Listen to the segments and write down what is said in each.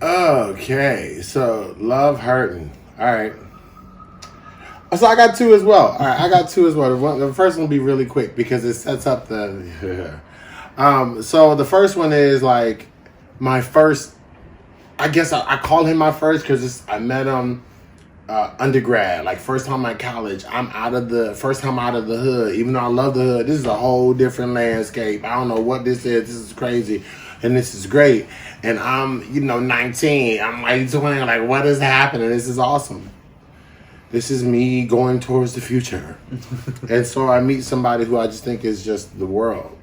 Okay, so love hurting. All right. So I got two as well. All right, I got two as well. The first one will be really quick because it sets up the. So the first one is like my first. I guess I call him my first because I met him undergrad, like first time at college. I'm out of the first time out of the hood. Even though I love the hood, this is a whole different landscape. I don't know what this is. This is crazy, and this is great. And I'm 19. I'm like 20. Like what is happening? This is awesome. This is me going towards the future. And so I meet somebody who I just think is just the world.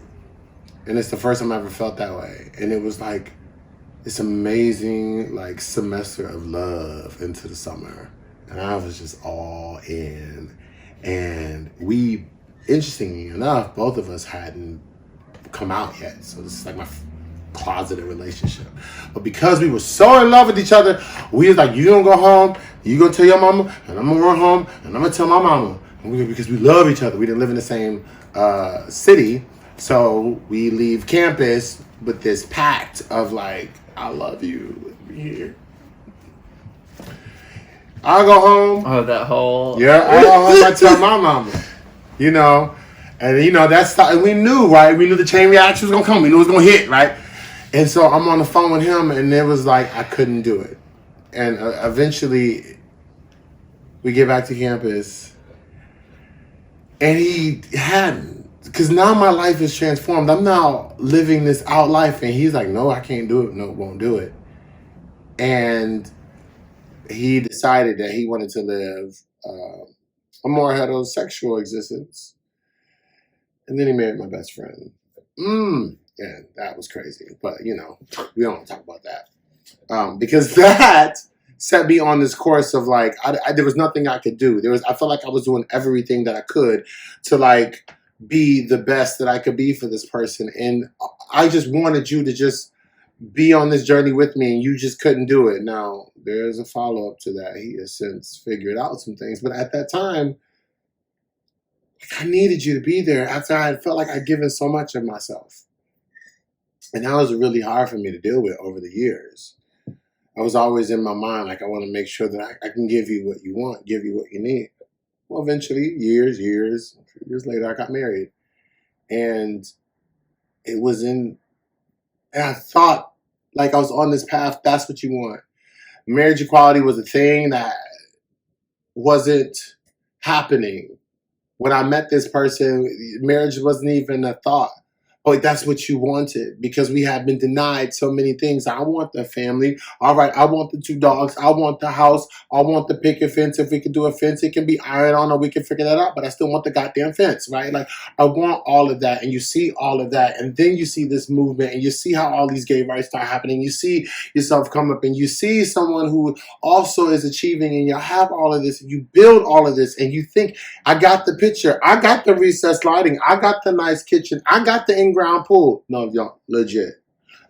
And it's the first time I ever felt that way. And it was like this amazing like semester of love into the summer. And I was just all in. And we, interestingly enough, both of us hadn't come out yet. So this is like my closeted relationship. But because we were so in love with each other, we was like, you gonna go home, you gonna tell your mama, and I'm gonna go home, and I'm gonna tell my mama. And because we love each other. We didn't live in the same city. So we leave campus with this pact of like, I love you, be here. I go home. Oh, that whole. Yeah, I go home, I tell my mama. You know, and that's, and we knew, right? We knew the chain reaction was gonna come. We knew it was gonna hit, right? And so I'm on the phone with him, and it was like I couldn't do it. And eventually, we get back to campus, and he hadn't, because now my life is transformed. I'm now living this out life, and he's like, "No, I can't do it. No, won't do it." And he decided that he wanted to live a more heterosexual existence, and then he married my best friend. And that was crazy, but we don't want to talk about that because that set me on this course of like there was nothing I could do. I felt like I was doing everything that I could to like be the best that I could be for this person, and I just wanted you to just be on this journey with me, and you just couldn't do it. Now there's a follow up to that. He has since figured out some things, but at that time, I needed you to be there after I had felt like I'd given so much of myself. And that was really hard for me to deal with over the years. I was always in my mind, like, I want to make sure that I can give you what you want, give you what you need. Well, eventually, years later, I got married. And it was and I thought, like, I was on this path, that's what you want. Marriage equality was a thing that wasn't happening. When I met this person, marriage wasn't even a thought. But that's what you wanted because we had been denied so many things. I want the family. All right, I want the 2 dogs. I want the house. I want the picket fence. If we could do a fence, it can be iron on or we can figure that out. But I still want the goddamn fence, right? Like, I want all of that. And you see all of that. And then you see this movement and you see how all these gay rights start happening. You see yourself come up and you see someone who also is achieving and you have all of this and you build all of this and you think, I got the picture. I got the recessed lighting. I got the nice kitchen. I got the in-ground pool. No, y'all, legit.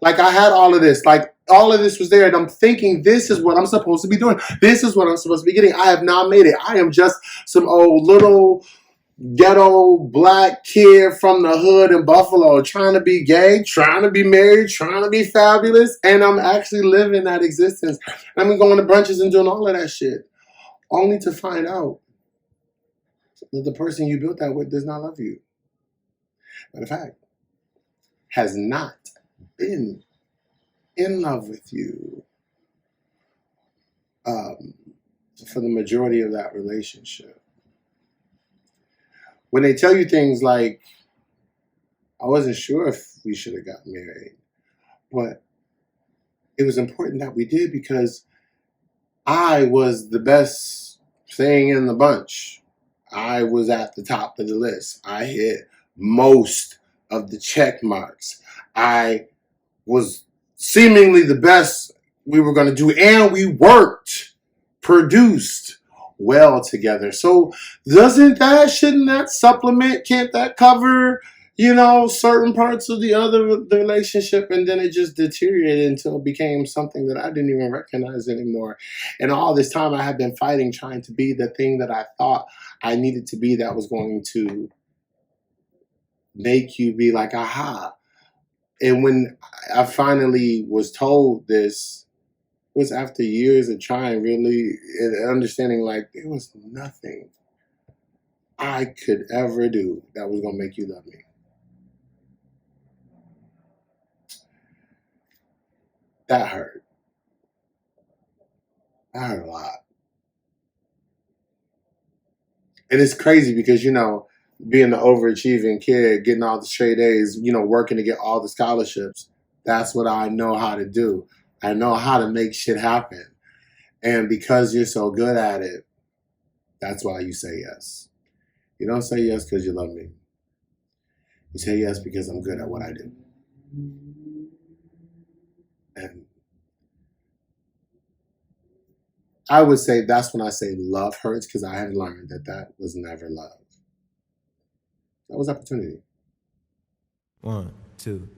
Like, I had all of this. Like, all of this was there. And I'm thinking, this is what I'm supposed to be doing. This is what I'm supposed to be getting. I have not made it. I am just some old little ghetto black kid from the hood in Buffalo trying to be gay, trying to be married, trying to be fabulous. And I'm actually living that existence. And I'm going to brunches and doing all of that shit. Only to find out that the person you built that with does not love you. Matter of fact, has not been in love with you for the majority of that relationship. When they tell you things like, I wasn't sure if we should have got married, but it was important that we did because I was the best thing in the bunch. I was at the top of the list. I hit most of the check marks. I was seemingly the best we were going to do, and we worked, produced well together. So shouldn't that supplement, can't that cover, certain parts of the relationship? And then it just deteriorated until it became something that I didn't even recognize anymore. And all this time I had been fighting, trying to be the thing that I thought I needed to be that was going to make you be like, aha. And when I finally was told this, was after years of trying really and understanding like there was nothing I could ever do that was gonna make you love me. That hurt. That hurt a lot. And it's crazy because, being the overachieving kid, getting all the straight A's, working to get all the scholarships, that's what I know how to do. I know how to make shit happen. And because you're so good at it, that's why you say yes. You don't say yes because you love me. You say yes because I'm good at what I do. And I would say that's when I say love hurts, because I have learned that was never love. That was opportunity. 1, 2.